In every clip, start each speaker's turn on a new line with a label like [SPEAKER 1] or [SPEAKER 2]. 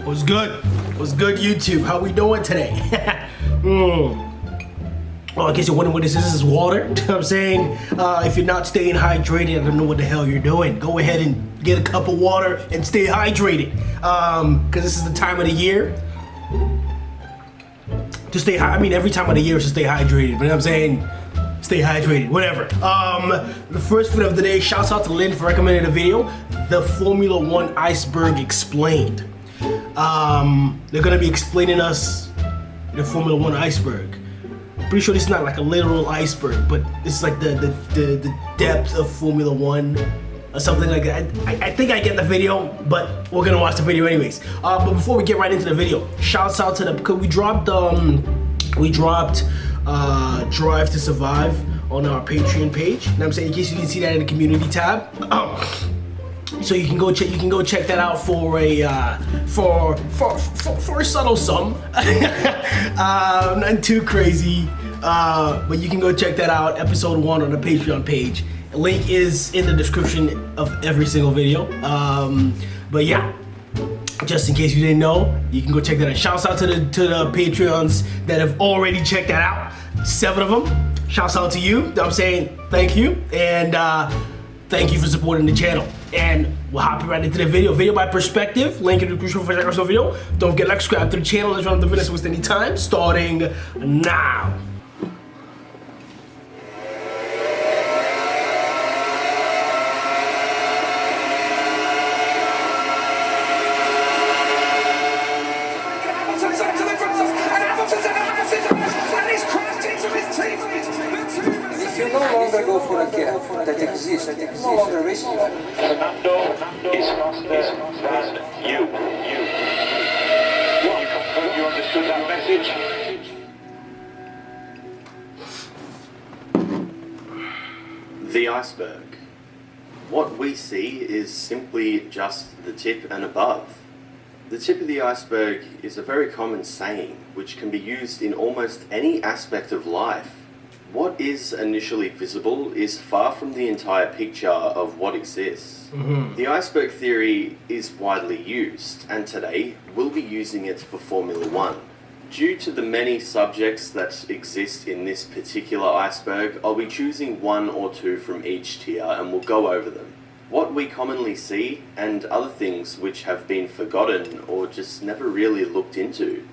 [SPEAKER 1] What's good? What's good, YouTube? How we doing today? Well, in case you're wondering what this is water. You know what I'm saying? If you're not staying hydrated, I don't know what the hell you're doing. Go ahead and get a cup of water and stay hydrated. Because this is the time of the year to stay I mean, every time of the year is to stay hydrated. But you know what I'm saying? Stay hydrated, whatever. The first video of the day, shouts out to Lynn for recommending the video, the Formula One Iceberg Explained. They're gonna be explaining us the Formula One Iceberg. Pretty sure this is not like a literal iceberg, but it's like the depth of Formula One or something like that. I think I get the video, but we're gonna watch the video anyways. But before we get right into the video, shouts out to because we dropped Drive to Survive on our Patreon page. You know what I'm saying? In case you didn't see that in the community tab. So you can go check that out for a subtle sum. Not too crazy. But you can go check that out, episode 1 on the Patreon page. Link is in the description of every single video. But yeah, just in case you didn't know, you can go check that out. Shouts out to the Patreons that have already checked that out. 7 of them. Shouts out to you. I'm saying thank you, and thank you for supporting the channel. And we'll hop right into the video. Video by perspective. Link in the description for check out the video. Don't forget to like, subscribe to the channel. Let's run the video waste any time. Starting now.
[SPEAKER 2] If you no longer go for a gap that exists, no longer racing.
[SPEAKER 3] Fernando is faster than you. You confirm you understood that message?
[SPEAKER 4] The iceberg. What we see is simply just the tip and above. The tip of the iceberg is a very common saying which can be used in almost any aspect of life. What is initially visible is far from the entire picture of what exists. The iceberg theory is widely used, and today we'll be using it for Formula One. Due to the many subjects that exist in this particular iceberg, I'll be choosing 1 or 2 from each tier and we'll go over them. What we commonly see, and other things which have been forgotten or just never really looked into.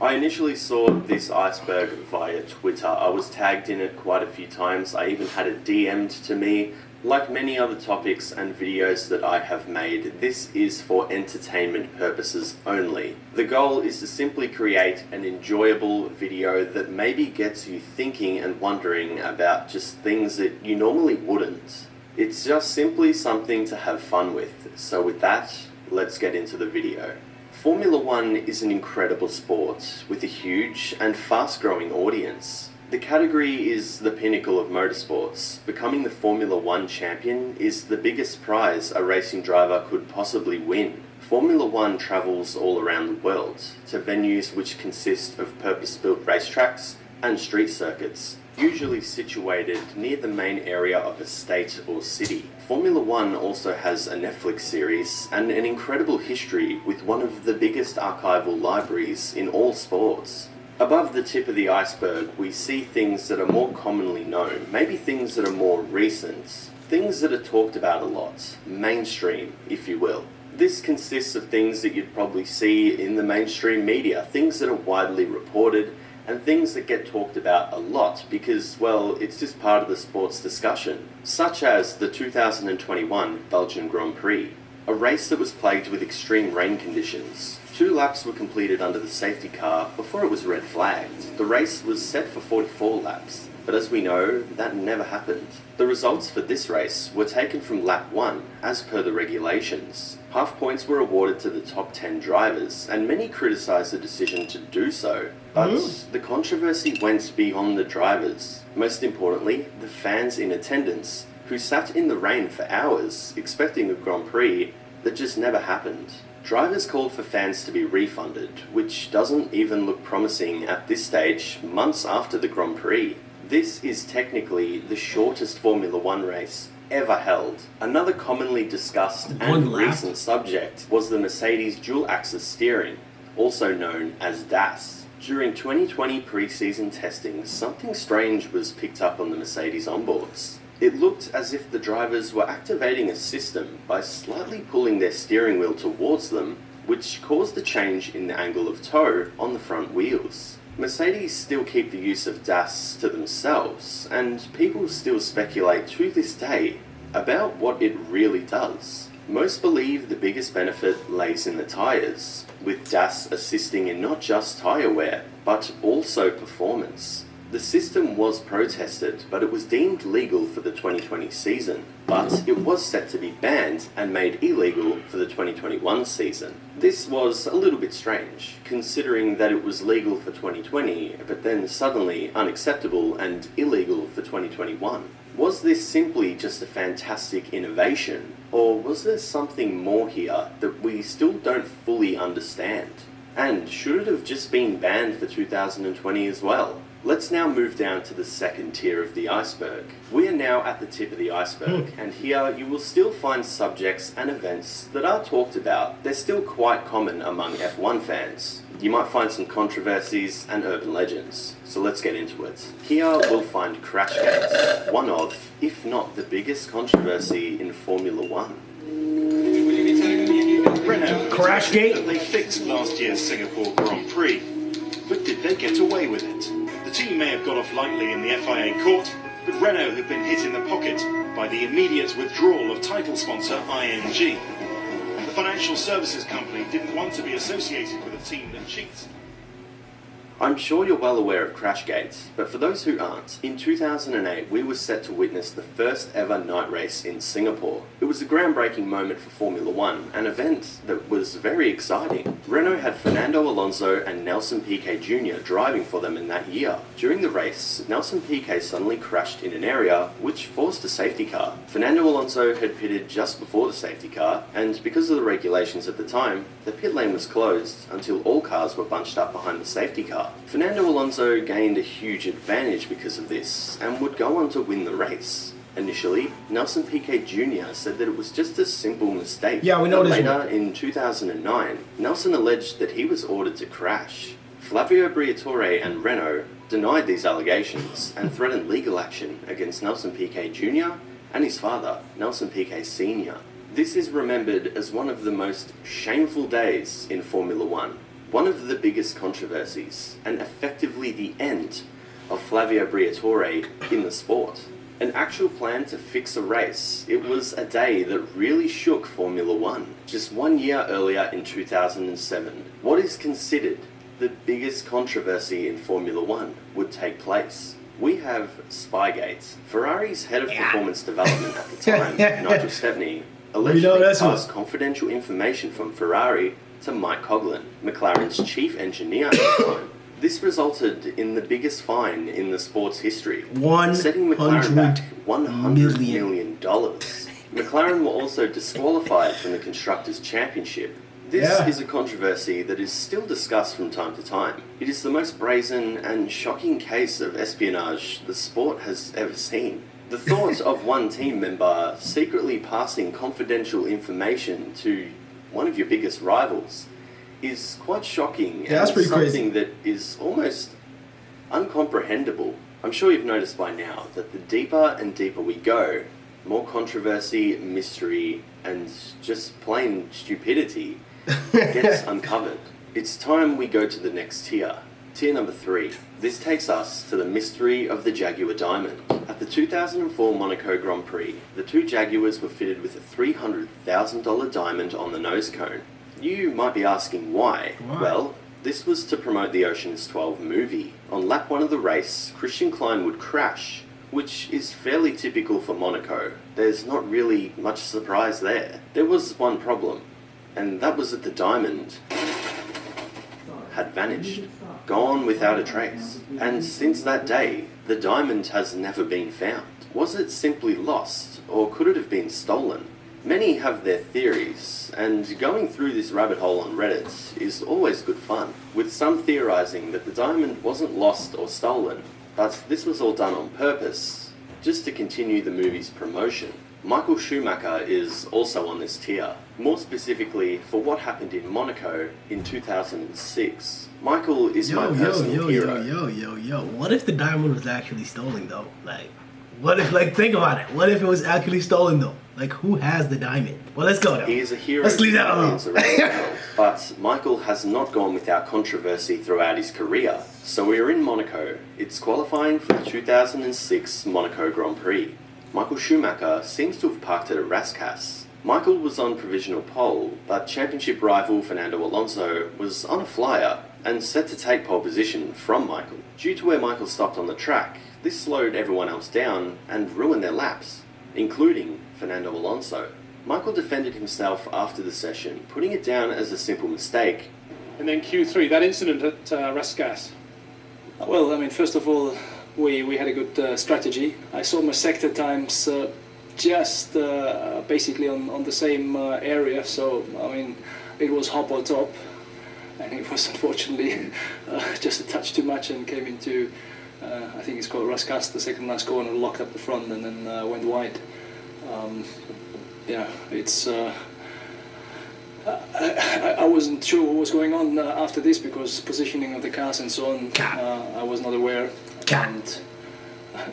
[SPEAKER 4] I initially saw this iceberg via Twitter. I was tagged in it quite a few times. I even had it DM'd to me. Like many other topics and videos that I have made, this is for entertainment purposes only. The goal is to simply create an enjoyable video that maybe gets you thinking and wondering about just things that you normally wouldn't. It's just simply something to have fun with. So with that, let's get into the video. Formula One is an incredible sport with a huge and fast-growing audience. The category is the pinnacle of motorsports. Becoming the Formula One champion is the biggest prize a racing driver could possibly win. Formula One travels all around the world to venues which consist of purpose-built racetracks and street circuits, usually situated near the main area of a state or city. Formula One also has a Netflix series and an incredible history with one of the biggest archival libraries in all sports. Above the tip of the iceberg, we see things that are more commonly known, maybe things that are more recent, things that are talked about a lot, mainstream, if you will. This consists of things that you'd probably see in the mainstream media, things that are widely reported, and things that get talked about a lot because, well, it's just part of the sports discussion, such as the 2021 Belgian Grand Prix, a race that was plagued with extreme rain conditions. 2 laps were completed under the safety car before it was red flagged. The race was set for 44 laps, but as we know, that never happened. The results for this race were taken from lap 1, as per the regulations. Half points were awarded to the top 10 drivers, and many criticised the decision to do so. But the controversy went beyond the drivers. Most importantly, the fans in attendance, who sat in the rain for hours, expecting a Grand Prix that just never happened. Drivers called for fans to be refunded, which doesn't even look promising at this stage, months after the Grand Prix. This is technically the shortest Formula One race ever held. Another commonly discussed
[SPEAKER 1] One
[SPEAKER 4] and
[SPEAKER 1] lap?
[SPEAKER 4] recent subject was the Mercedes dual-axis steering, also known as DAS. During 2020 pre-season testing, something strange was picked up on the Mercedes onboards. It looked as if the drivers were activating a system by slightly pulling their steering wheel towards them, which caused a change in the angle of toe on the front wheels. Mercedes still keep the use of DAS to themselves, and people still speculate to this day about what it really does. Most believe the biggest benefit lays in the tyres, with DAS assisting in not just tyre wear, but also performance. The system was protested, but it was deemed legal for the 2020 season, but it was set to be banned and made illegal for the 2021 season. This was a little bit strange, considering that it was legal for 2020, but then suddenly unacceptable and illegal for 2021. Was this simply just a fantastic innovation, or was there something more here that we still don't fully understand? And should it have just been banned for 2020 as well? Let's now move down to the second tier of the iceberg. We are now at the tip of the iceberg, and here you will still find subjects and events that are talked about. They're still quite common among F1 fans. You might find some controversies and urban legends, so let's get into it. Here we'll find Crashgate, one of, if not the biggest controversy in Formula One.
[SPEAKER 5] Renault
[SPEAKER 1] Crashgate?
[SPEAKER 5] that they fixed last year's Singapore Grand Prix, but did they get away with it? The team may have got off lightly in the FIA court, but Renault have been hit in the pocket by the immediate withdrawal of title sponsor ING. The financial services company didn't want to be associated with a team that cheats.
[SPEAKER 4] I'm sure you're well aware of Crashgate, but for those who aren't, in 2008 we were set to witness the first ever night race in Singapore. It was a groundbreaking moment for Formula One, an event that was very exciting. Renault had Fernando Alonso and Nelson Piquet Jr. driving for them in that year. During the race, Nelson Piquet suddenly crashed in an area which forced a safety car. Fernando Alonso had pitted just before the safety car, and because of the regulations at the time, the pit lane was closed until all cars were bunched up behind the safety car. Fernando Alonso gained a huge advantage because of this, and would go on to win the race. Initially, Nelson Piquet Jr. said that it was just a simple mistake.
[SPEAKER 1] Yeah, we know
[SPEAKER 4] But
[SPEAKER 1] this
[SPEAKER 4] later,
[SPEAKER 1] one.
[SPEAKER 4] in 2009, Nelson alleged that he was ordered to crash. Flavio Briatore and Renault denied these allegations and threatened legal action against Nelson Piquet Jr. and his father, Nelson Piquet Sr. This is remembered as one of the most shameful days in Formula One. One of the biggest controversies, and effectively the end of Flavio Briatore in the sport. An actual plan to fix a race. It was a day that really shook Formula One. Just 1 year earlier in 2007, what is considered the biggest controversy in Formula One would take place. We have Spygate. Ferrari's head of performance development at the time, Nigel Stepney, allegedly passed confidential information from Ferrari to Mike Coughlin, McLaren's chief engineer at the time. This resulted in the biggest fine in the sport's history, setting McLaren back $100 million. McLaren were also disqualified from the Constructors' Championship. This is a controversy that is still discussed from time to time. It is the most brazen and shocking case of espionage the sport has ever seen. The thought of one team member secretly passing confidential information to one of your biggest rivals is quite shocking, and
[SPEAKER 1] that's pretty
[SPEAKER 4] something that is almost uncomprehendable. I'm sure you've noticed by now that the deeper and deeper we go, more controversy, mystery, and just plain stupidity gets uncovered. It's time we go to the next tier. Tier number 3. This takes us to the mystery of the Jaguar Diamond. At the 2004 Monaco Grand Prix, the two Jaguars were fitted with a $300,000 diamond on the nose cone. You might be asking why. Well, this was to promote the Ocean's 12 movie. On lap 1 of the race, Christian Klein would crash, which is fairly typical for Monaco. There's not really much surprise there. There was one problem, and that was that the diamond had vanished, gone without a trace. And since that day, the diamond has never been found. Was it simply lost, or could it have been stolen? Many have their theories, and going through this rabbit hole on Reddit is always good fun, with some theorizing that the diamond wasn't lost or stolen, but this was all done on purpose, just to continue the movie's promotion. Michael Schumacher is also on this tier, more specifically for what happened in Monaco in 2006. Michael is my personal hero.
[SPEAKER 1] Yo. What if the diamond was actually stolen though? Like, what if, like, think about it. What if it was actually stolen though? Like, who has the diamond? Well, let's go now.
[SPEAKER 4] He is a hero.
[SPEAKER 1] Let's leave that alone.
[SPEAKER 4] Around the world, but Michael has not gone without controversy throughout his career. So we are in Monaco. It's qualifying for the 2006 Monaco Grand Prix. Michael Schumacher seems to have parked it at Rascasse. Michael was on provisional pole, but championship rival Fernando Alonso was on a flyer and set to take pole position from Michael. Due to where Michael stopped on the track, this slowed everyone else down and ruined their laps, including Fernando Alonso. Michael defended himself after the session, putting it down as a simple mistake.
[SPEAKER 6] And then Q3, that incident at Rascasse.
[SPEAKER 7] Well, I mean, first of all, we had a good strategy. I saw my sector times just basically on the same area, so I mean, it was hop on top, and it was unfortunately just a touch too much and came into, I think it's called Rascasse, the second last corner, locked up the front and then went wide. Yeah, it's. I wasn't sure what was going on after this because positioning of the cars and so on, I was not aware. And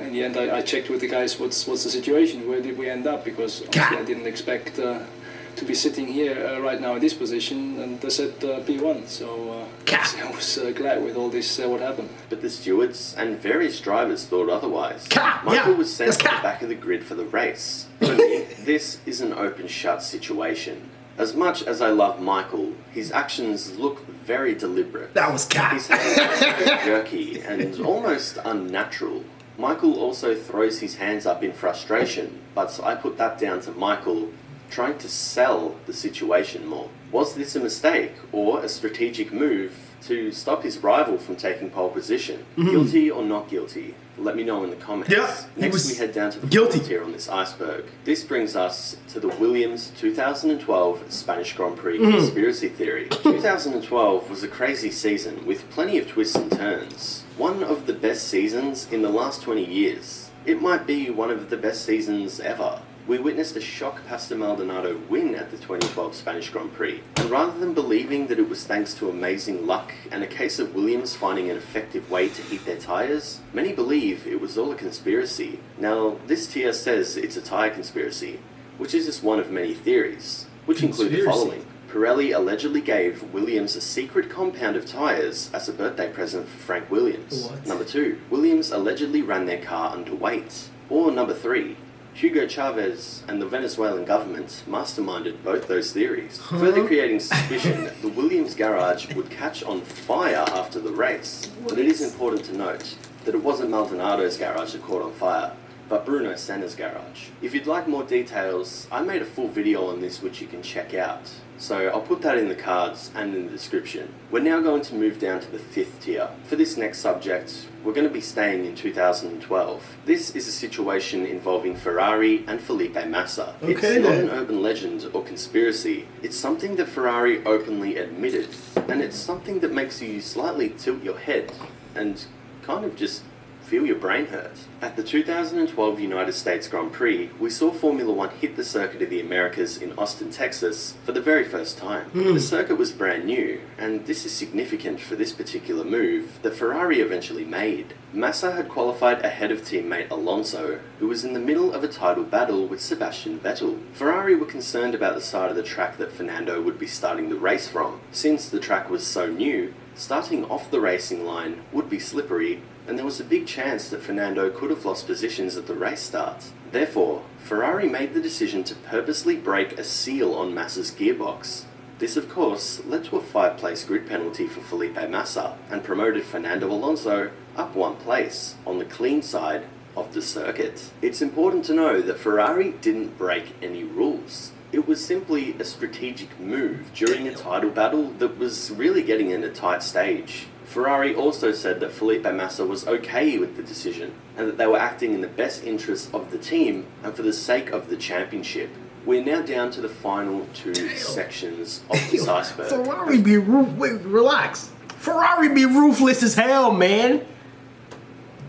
[SPEAKER 7] in the end, I checked with the guys what's the situation, where did we end up, because obviously I didn't expect to be sitting here right now in this position, and they said P1, so I was glad with all this what happened.
[SPEAKER 4] But the stewards and various drivers thought otherwise. Michael was sent to the back of the grid for the race. For me, this is an open-shut situation. As much as I love Michael, his actions look very deliberate.
[SPEAKER 1] That was cat.
[SPEAKER 4] His hands are very jerky and almost unnatural. Michael also throws his hands up in frustration, but I put that down to Michael trying to sell the situation more. Was this a mistake or a strategic move to stop his rival from taking pole position? Guilty or not guilty? Let me know in the comments. Next, we head down to the
[SPEAKER 1] guilty
[SPEAKER 4] fourth tier on this iceberg. This brings us to the Williams 2012 Spanish Grand Prix conspiracy theory. 2012 was a crazy season with plenty of twists and turns. One of the best seasons in the last 20 years. It might be one of the best seasons ever. We witnessed a shock Pastor Maldonado win at the 2012 Spanish Grand Prix, and rather than believing that it was thanks to amazing luck and a case of Williams finding an effective way to heat their tyres, many believe it was all a conspiracy. Now, this tier says it's a tyre conspiracy, which is just one of many theories, which include the following. Pirelli allegedly gave Williams a secret compound of tyres as a birthday present for Frank Williams.
[SPEAKER 1] What?
[SPEAKER 4] Number 2, Williams allegedly ran their car underweight. Or number 3, Hugo Chavez and the Venezuelan government masterminded both those theories, further creating suspicion the Williams garage would catch on fire after the race. But it is important to note that it wasn't Maldonado's garage that caught on fire, but Bruno Senna's garage. If you'd like more details, I made a full video on this which you can check out, so I'll put that in the cards and in the description. We're now going to move down to the 5th tier. For this next subject, we're going to be staying in 2012. This is a situation involving Ferrari and Felipe Massa. It's not an urban legend or conspiracy. It's something that Ferrari openly admitted, and it's something that makes you slightly tilt your head and kind of just feel your brain hurt. At the 2012 United States Grand Prix, we saw Formula One hit the Circuit of the Americas in Austin, Texas for the very first time. The circuit was brand new, and this is significant for this particular move that Ferrari eventually made. Massa had qualified ahead of teammate Alonso, who was in the middle of a title battle with Sebastian Vettel. Ferrari were concerned about the side of the track that Fernando would be starting the race from. Since the track was so new, starting off the racing line would be slippery, and there was a big chance that Fernando could have lost positions at the race start. Therefore, Ferrari made the decision to purposely break a seal on Massa's gearbox. This, of course, led to a 5-place grid penalty for Felipe Massa and promoted Fernando Alonso up 1 place on the clean side of the circuit. It's important to know that Ferrari didn't break any rules. It was simply a strategic move during a title battle that was really getting in a tight stage. Ferrari also said that Felipe Massa was okay with the decision and that they were acting in the best interests of the team and for the sake of the championship. We're now down to the final 2 sections of this iceberg.
[SPEAKER 1] Ferrari be relax. Ferrari be ruthless as hell, man.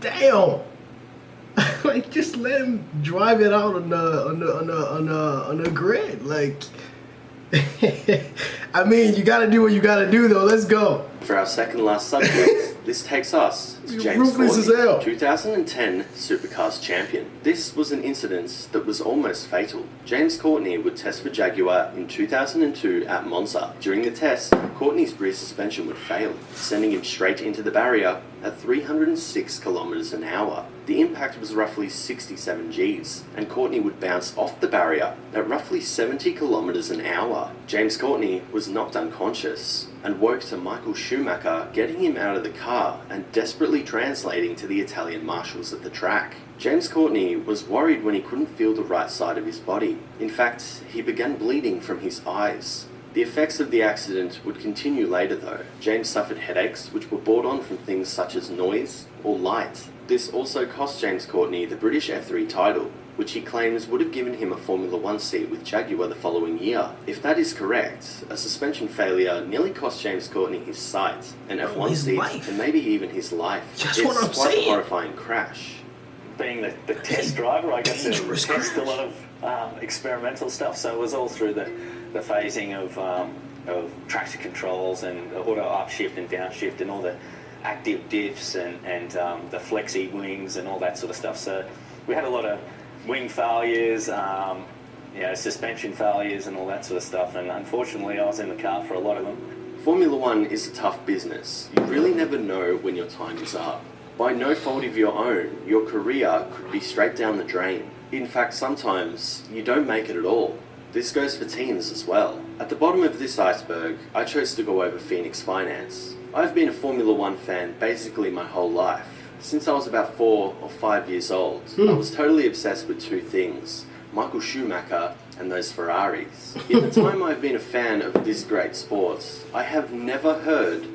[SPEAKER 1] Damn. like just let him drive it out on the grid. Like, I mean, you gotta do what you gotta do, though. Let's go.
[SPEAKER 4] For our second last subject, this takes us to
[SPEAKER 1] You're
[SPEAKER 4] James
[SPEAKER 1] ruthless as hell.
[SPEAKER 4] Courtney, 2010 Supercars champion. This was an incident that was almost fatal. James Courtney would test for Jaguar in 2002 at Monza. During the test, Courtney's rear suspension would fail, sending him straight into the barrier at 306 kilometers an hour. The impact was roughly 67 Gs, and Courtney would bounce off the barrier at roughly 70 kilometers an hour. James Courtney was knocked unconscious and woke to Michael Schumacher getting him out of the car and desperately translating to the Italian marshals at the track. James Courtney was worried when he couldn't feel the right side of his body. In fact, he began bleeding from his eyes. The effects of the accident would continue later though. James suffered headaches which were brought on from things such as noise or light. This also cost James Courtney the British F3 title, which he claims would have given him a Formula 1 seat with Jaguar the following year. If that is correct, a suspension failure nearly cost James Courtney his sight, an F1
[SPEAKER 1] his
[SPEAKER 4] seat,
[SPEAKER 1] life.
[SPEAKER 4] and maybe even his life.
[SPEAKER 1] That's
[SPEAKER 4] it's
[SPEAKER 1] what I'm
[SPEAKER 4] quite
[SPEAKER 1] saying.
[SPEAKER 4] a horrifying crash.
[SPEAKER 8] Being the test driver, I got to
[SPEAKER 1] Dangerous
[SPEAKER 8] test a
[SPEAKER 1] crash.
[SPEAKER 8] lot of experimental stuff. So it was all through the phasing of traction controls and auto upshift and downshift and all the active diffs and the flexi wings and all that sort of stuff. So we had a lot of wing failures, suspension failures and all that sort of stuff. And unfortunately, I was in the car for a lot of them.
[SPEAKER 4] Formula 1 is a tough business. You really never know when your time is up. By no fault of your own, your career could be straight down the drain. In fact, sometimes you don't make it at all. This goes for teams as well. At the bottom of this iceberg, I chose to go over Phoenix Finance. I've been a Formula 1 fan basically my whole life. Since I was about 4 or 5 years old, I was totally obsessed with two things: Michael Schumacher and those Ferraris. In the time I've been a fan of this great sport, I have never heard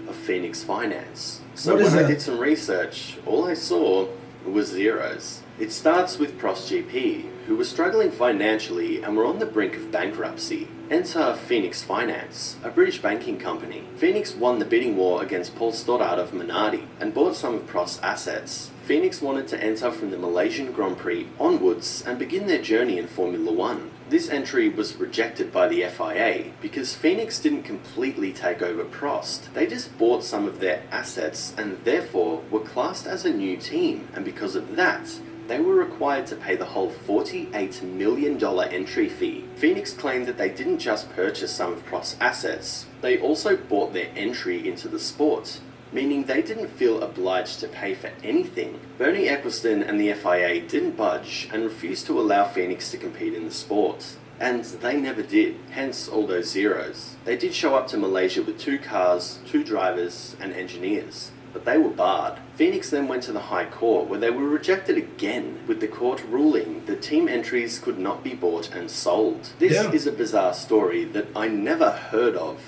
[SPEAKER 4] of Phoenix Finance. So
[SPEAKER 1] What is
[SPEAKER 4] when I
[SPEAKER 1] that?
[SPEAKER 4] did some research, all I saw was zeros. It starts with Prost GP, who were struggling financially and were on the brink of bankruptcy. Enter Phoenix Finance, a British banking company. Phoenix won the bidding war against Paul Stoddart of Minardi and bought some of Prost's assets. Phoenix wanted to enter from the Malaysian Grand Prix onwards and begin their journey in Formula 1. This entry was rejected by the FIA because Phoenix didn't completely take over Prost. They just bought some of their assets and therefore were classed as a new team, and because of that, they were required to pay the whole $48 million entry fee. Phoenix claimed that they didn't just purchase some of Prost's assets, they also bought their entry into the sport, meaning they didn't feel obliged to pay for anything. Bernie Ecclestone and the FIA didn't budge and refused to allow Phoenix to compete in the sport. And they never did, hence all those zeros. They did show up to Malaysia with 2 cars, 2 drivers and engineers, but they were barred. Phoenix then went to the High Court, where they were rejected again, with the court ruling that team entries could not be bought and sold. This is a bizarre story that I never heard of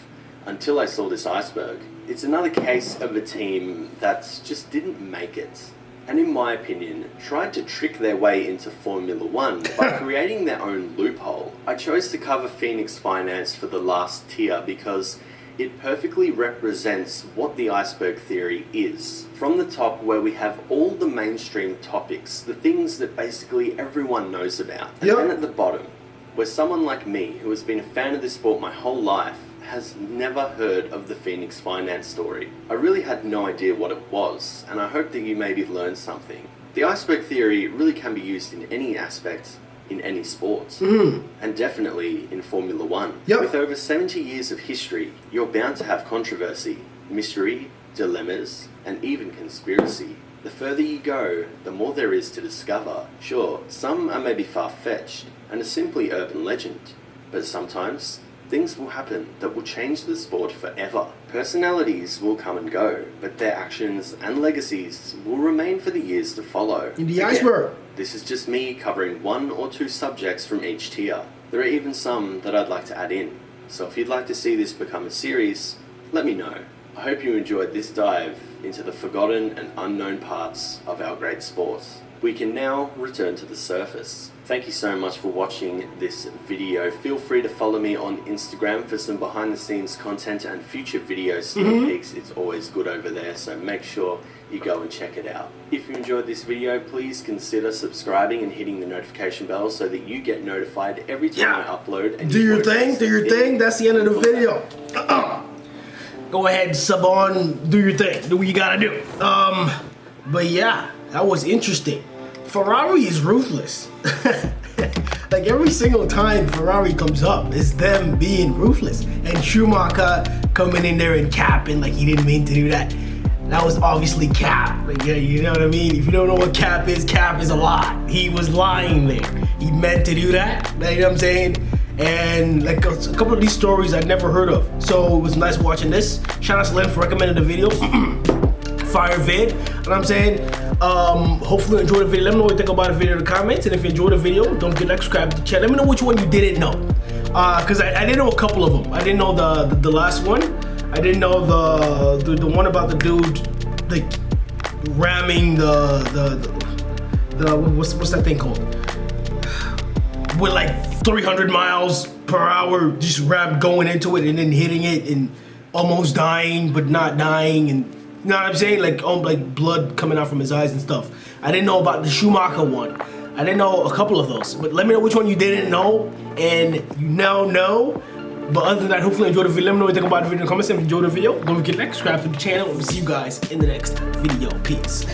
[SPEAKER 4] until I saw this iceberg. It's another case of a team that just didn't make it, and in my opinion, tried to trick their way into Formula 1 by creating their own loophole. I chose to cover Phoenix Finance for the last tier because it perfectly represents what the iceberg theory is. From the top, where we have all the mainstream topics, the things that basically everyone knows about. And then at the bottom, where someone like me, who has been a fan of this sport my whole life, has never heard of the Phoenix Finance story. I really had no idea what it was, and I hope that you maybe learned something. The iceberg theory really can be used in any aspect, in any sport, and definitely in Formula 1. With over 70 years of history, you're bound to have controversy, mystery, dilemmas, and even conspiracy. The further you go, the more there is to discover. Sure, some are maybe far-fetched and are simply urban legend, but sometimes things will happen that will change the sport forever. Personalities will come and go, but their actions and legacies will remain for the years to follow.
[SPEAKER 1] In the iceberg.
[SPEAKER 4] This is just me covering 1 or 2 subjects from each tier. There are even some that I'd like to add in. So if you'd like to see this become a series, let me know. I hope you enjoyed this dive into the forgotten and unknown parts of our great sport. We can now return to the surface. Thank you so much for watching this video. Feel free to follow me on Instagram for some behind the scenes content and future video sneak peeks. It's always good over there, so make sure you go and check it out. If you enjoyed this video, please consider subscriing and hitting the notification bell so that you get notified every time I upload. And
[SPEAKER 1] do your thing. That's the end of the video. Go ahead, sub on, do your thing, do what you gotta do. But yeah, that was interesting. Ferrari is ruthless. Like every single time Ferrari comes up, it's them being ruthless. And Schumacher coming in there and capping like he didn't mean to do that. That was obviously cap. Like, yeah, you know what I mean? If you don't know what cap is a lie. He was lying there. He meant to do that. You know what I'm saying? And like a couple of these stories I'd never heard of. So it was nice watching this. Shout out to Len for recommending the video. Fire vid. You know what I'm saying? Hopefully you enjoyed the video. Let me know what you think about the video in the comments. And if you enjoyed the video, don't forget to subscribe to the channel. Let me know which one you didn't know. Cause I didn't know a couple of them. I didn't know the last one. I didn't know the one about the dude like ramming the what's that thing called? With like 300 miles per hour, just going into it and then hitting it and almost dying but not dying, and you know what I'm saying? Like blood coming out from his eyes and stuff. I didn't know about the Schumacher one. I didn't know a couple of those. But let me know which one you didn't know and you now know. But other than that, hopefully you enjoyed the video. Let me know what you think about the video in the comments. If you enjoyed the video, don't forget to subscribe to the channel. We'll see you guys in the next video. Peace.